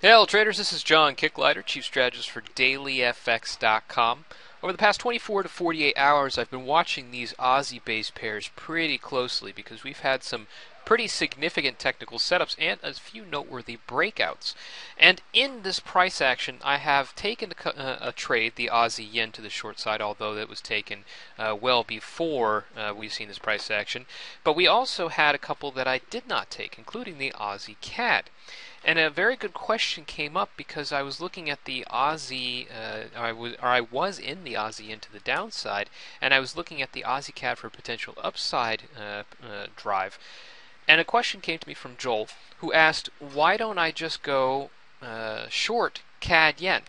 Hello traders, this is John Kicklighter, Chief Strategist for DailyFX.com. Over the past 24 to 48 hours, I've been watching these Aussie-based pairs pretty closely because we've had some pretty significant technical setups and a few noteworthy breakouts. And in this price action, I have taken a trade, the Aussie yen to the short side, although that was taken well before we've seen this price action. But we also had a couple that I did not take, including the Aussie CAD. And a very good question came up because I was looking at the Aussie, I was in the Aussie into the downside, and I was looking at the Aussie CAD for a potential upside drive. And a question came to me from Joel, who asked, why don't I just go short CAD yen?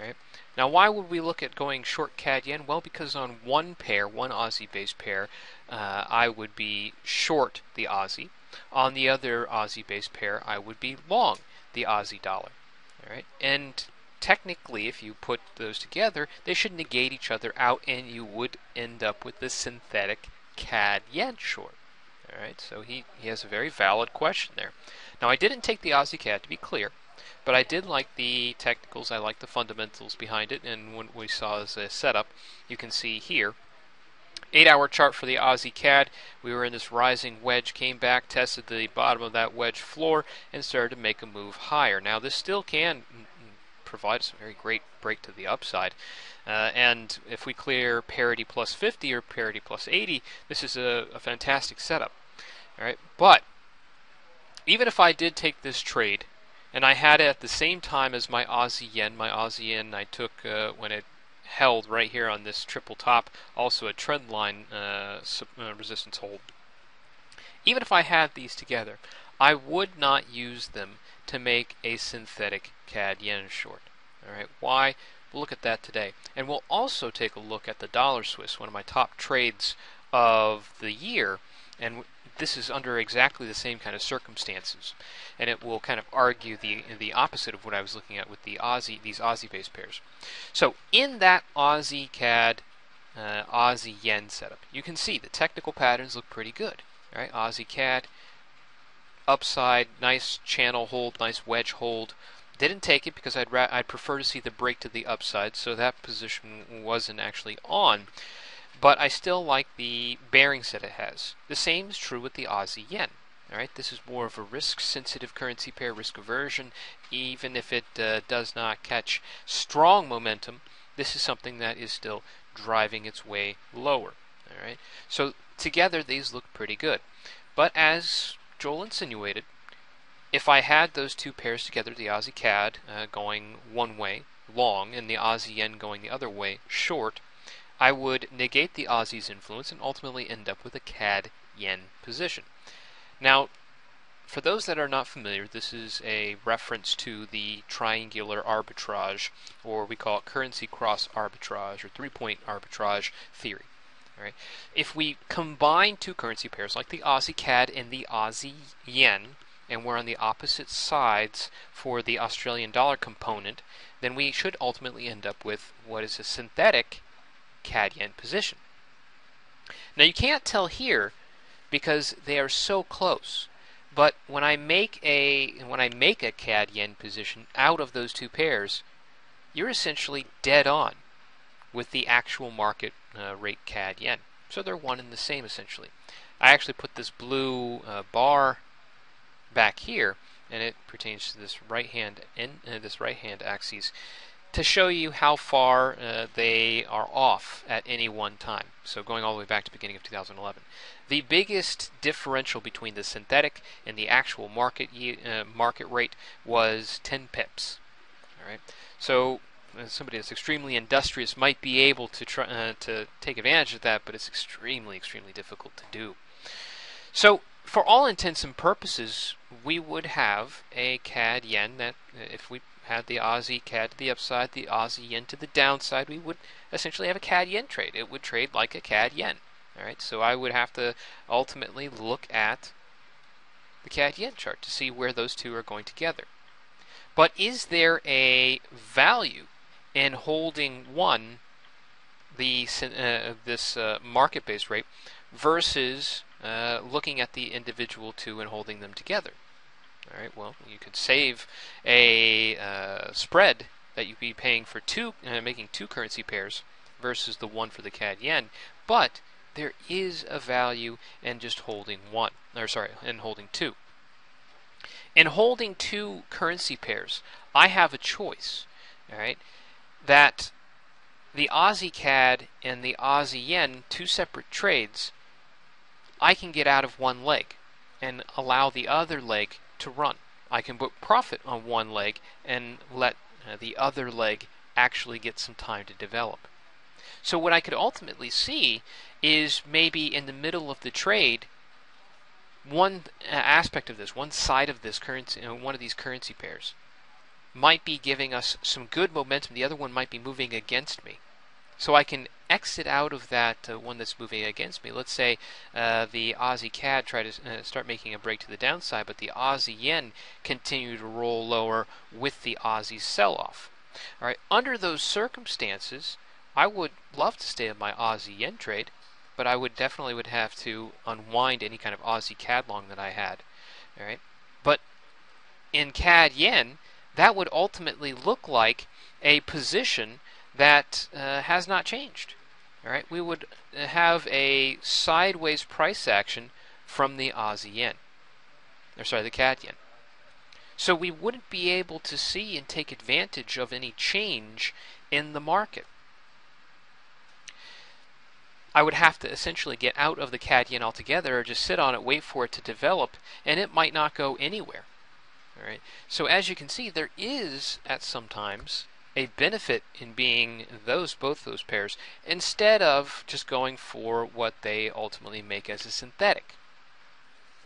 Right? Now, why would we look at going short CAD yen? Well, because on one pair, one Aussie-based pair, I would be short the Aussie. On the other Aussie-based pair, I would be long the Aussie dollar. All right? And technically, if you put those together, they should negate each other out, and you would end up with the synthetic CAD yen short. All right? So he has a very valid question there. Now, I didn't take the Aussie CAD, to be clear, but I did like the technicals. I like the fundamentals behind it, and what we saw as a setup, you can see here. 8-hour chart for the Aussie CAD. We were in this rising wedge, came back, tested the bottom of that wedge floor, and started to make a move higher. Now, this still can provide us a very great break to the upside. And if we clear parity plus 50 or parity plus 80, this is a fantastic setup. All right, but even if I did take this trade, and I had it at the same time as my Aussie yen I took when it held right here on this triple top, also a trend line resistance hold. Even if I had these together, I would not use them to make a synthetic CAD yen short. All right, why? We'll look at that today. And we'll also take a look at the dollar Swiss, one of my top trades of the year, and this is under exactly the same kind of circumstances, and it will kind of argue the opposite of what I was looking at with these Aussie-based pairs. So in that Aussie CAD, Aussie yen setup, you can see the technical patterns look pretty good. All right, Aussie CAD, upside, nice channel hold, nice wedge hold. Didn't take it because I'd prefer to see the break to the upside, so that position wasn't actually on. But I still like the bearings that it has. The same is true with the Aussie yen. All right, this is more of a risk-sensitive currency pair, risk aversion. Even if it does not catch strong momentum, this is something that is still driving its way lower. All right, so together these look pretty good. But as Joel insinuated, if I had those two pairs together, the Aussie CAD going one way, long, and the Aussie yen going the other way, short, I would negate the Aussie's influence and ultimately end up with a CAD yen position. Now, for those that are not familiar, this is a reference to the triangular arbitrage, or we call it currency cross arbitrage or three-point arbitrage theory. All right. If we combine two currency pairs like the Aussie CAD and the Aussie yen, and we're on the opposite sides for the Australian dollar component, then we should ultimately end up with what is a synthetic CAD yen position. Now you can't tell here because they are so close, but when I make a CAD yen position out of those two pairs, you're essentially dead on with the actual market rate CAD yen. So they're one and the same essentially. I actually put this blue bar back here, and it pertains to this right hand axis, to show you how far they are off at any one time. So going all the way back to the beginning of 2011. The biggest differential between the synthetic and the actual market rate was 10 pips. All right. So somebody that's extremely industrious might be able to try to take advantage of that, but it's extremely difficult to do. So for all intents and purposes, we would have a CAD yen that, if we had the Aussie CAD to the upside, the Aussie yen to the downside, we would essentially have a CAD yen trade. It would trade like a CAD yen. All right, so I would have to ultimately look at the CAD yen chart to see where those two are going together. But is there a value in holding one, this market-based rate, versus looking at the individual two and holding them together? All right, well, you could save a spread that you'd be paying for making two currency pairs versus the one for the CAD yen, but there is a value in just holding one, or sorry, in holding two. In holding two currency pairs, I have a choice, all right, that the Aussie CAD and the Aussie yen, two separate trades, I can get out of one leg and allow the other leg to run. I can put profit on one leg and let the other leg actually get some time to develop. So what I could ultimately see is maybe in the middle of the trade, one aspect of this, one side of this currency, one of these currency pairs, might be giving us some good momentum. The other one might be moving against me. So I can exit out of that one that's moving against me. Let's say the Aussie CAD try to start making a break to the downside, but the Aussie yen continue to roll lower with the Aussie sell-off. All right. Under those circumstances, I would love to stay in my Aussie yen trade, but I would definitely have to unwind any kind of Aussie CAD long that I had. All right. But in CAD yen, that would ultimately look like a position that has not changed. All right, we would have a sideways price action from the Aussie yen, or sorry, the CAD yen. So we wouldn't be able to see and take advantage of any change in the market. I would have to essentially get out of the CAD yen altogether, or just sit on it, wait for it to develop, and it might not go anywhere. All right. So as you can see, there is at some times a benefit in being both those pairs instead of just going for what they ultimately make as a synthetic.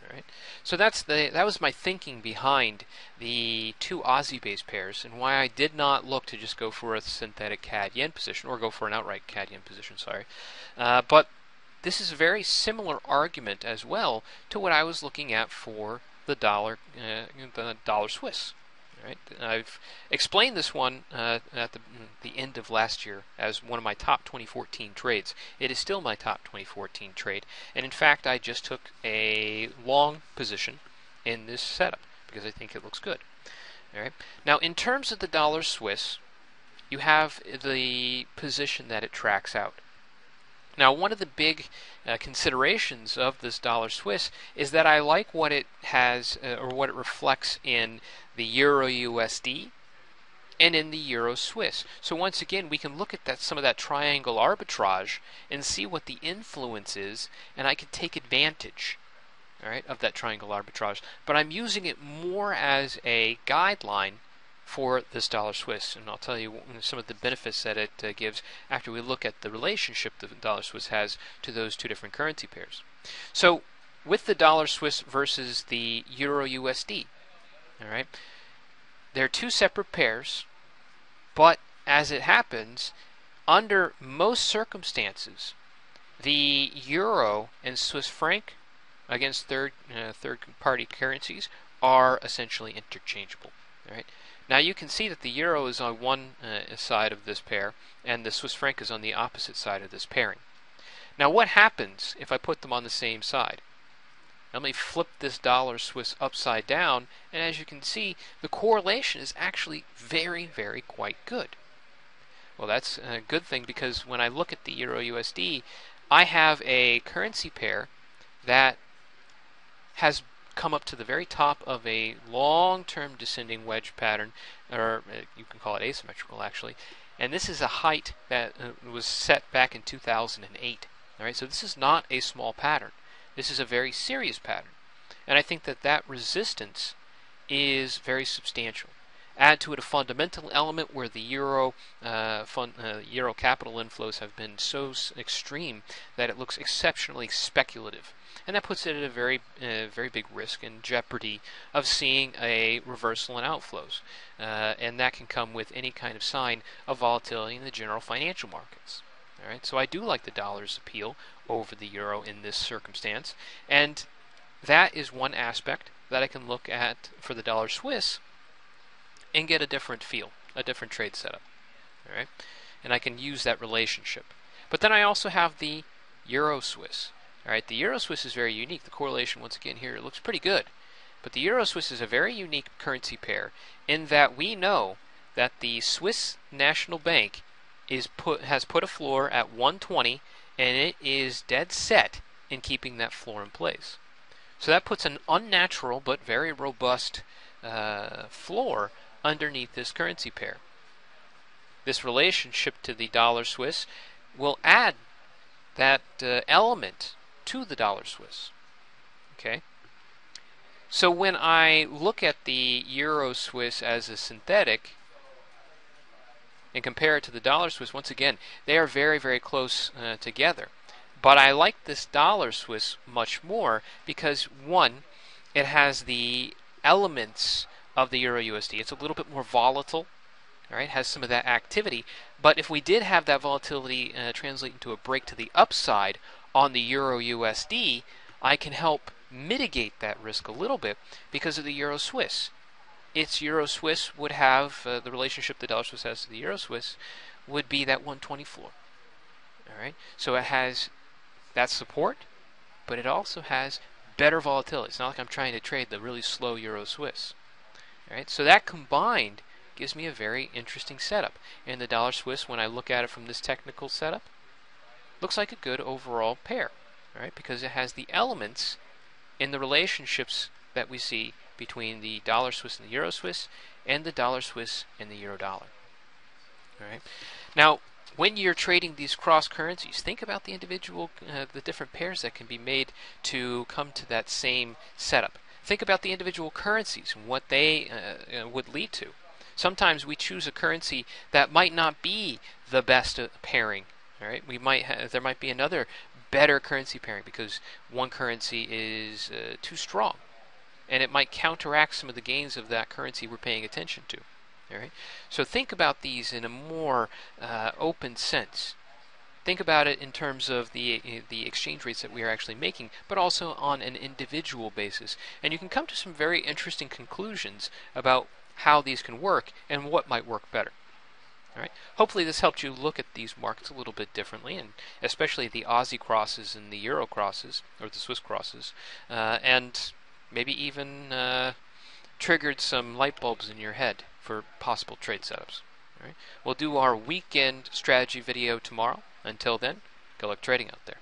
All right. So that was my thinking behind the two Aussie-based pairs and why I did not look to just go for a synthetic CAD yen position or go for an outright CAD yen position. Sorry, but this is a very similar argument as well to what I was looking at for the dollar Swiss. Right. I've explained this one at the end of last year as one of my top 2014 trades. It is still my top 2014 trade, and in fact I just took a long position in this setup because I think it looks good. All right. Now in terms of the dollar Swiss, you have the position that it tracks out. Now, one of the big considerations of this dollar Swiss is that I like what it has or what it reflects in the Euro USD and in the Euro Swiss. So once again, we can look at some of that triangle arbitrage and see what the influence is, and I can take advantage, all right, of that triangle arbitrage. But I'm using it more as a guideline for this dollar Swiss, and I'll tell you some of the benefits that it gives after we look at the relationship the dollar Swiss has to those two different currency pairs. So with the dollar Swiss versus the Euro USD, all right, they're two separate pairs, but as it happens, under most circumstances, the euro and Swiss franc against third-party currencies are essentially interchangeable. All right. Now you can see that the euro is on one side of this pair and the Swiss franc is on the opposite side of this pairing. Now what happens if I put them on the same side? Let me flip this dollar Swiss upside down, and as you can see, the correlation is actually very, very quite good. Well, that's a good thing because when I look at the Euro USD, I have a currency pair that has come up to the very top of a long-term descending wedge pattern, or you can call it asymmetrical actually, and this is a height that was set back in 2008. All right, so this is not a small pattern. This is a very serious pattern, and I think that resistance is very substantial. Add to it a fundamental element where the euro capital inflows have been so extreme that it looks exceptionally speculative. And that puts it at a very big risk and jeopardy of seeing a reversal in outflows. And that can come with any kind of sign of volatility in the general financial markets. All right, so I do like the dollar's appeal over the euro in this circumstance. And that is one aspect that I can look at for the dollar Swiss and get a different feel, a different trade setup. All right, and I can use that relationship. But then I also have the Euro Swiss. All right, the Euro Swiss is very unique. The correlation, once again, here, it looks pretty good. But the Euro-Swiss is a very unique currency pair in that we know that the Swiss National Bank has put a floor at 120, and it is dead set in keeping that floor in place. So that puts an unnatural but very robust floor underneath this currency pair. This relationship to the dollar Swiss will add that element to the dollar Swiss. Okay. So when I look at the Euro Swiss as a synthetic and compare it to the dollar Swiss, once again, they are very, very close together. But I like this dollar Swiss much more because, one, it has the elements of the Euro USD. It's a little bit more volatile, all right, has some of that activity. But if we did have that volatility translate into a break to the upside on the Euro USD, I can help mitigate that risk a little bit because of the Euro Swiss. Its Euro Swiss would have the relationship the dollar Swiss has to the Euro Swiss would be that 120 floor. All right, so it has that support, but it also has better volatility. It's not like I'm trying to trade the really slow Euro Swiss. All right, so that combined gives me a very interesting setup. And the dollar Swiss, when I look at it from this technical setup, looks like a good overall pair. All right, because it has the elements in the relationships that we see between the dollar Swiss and the Euro Swiss, and the dollar Swiss and the euro dollar. All right. Now, when you're trading these cross currencies, think about the individual, the different pairs that can be made to come to that same setup. Think about the individual currencies and what they would lead to. Sometimes we choose a currency that might not be the best pairing. All right, there might be another better currency pairing because one currency is too strong, and it might counteract some of the gains of that currency we're paying attention to. All right, so think about these in a more open sense. Think about it in terms of the exchange rates that we are actually making, but also on an individual basis, and you can come to some very interesting conclusions about how these can work and what might work better. All right. Hopefully this helped you look at these markets a little bit differently, and especially the Aussie crosses and the Euro crosses, or the Swiss crosses, and maybe even triggered some light bulbs in your head for possible trade setups. All right. We'll do our weekend strategy video tomorrow. Until then, good luck trading out there.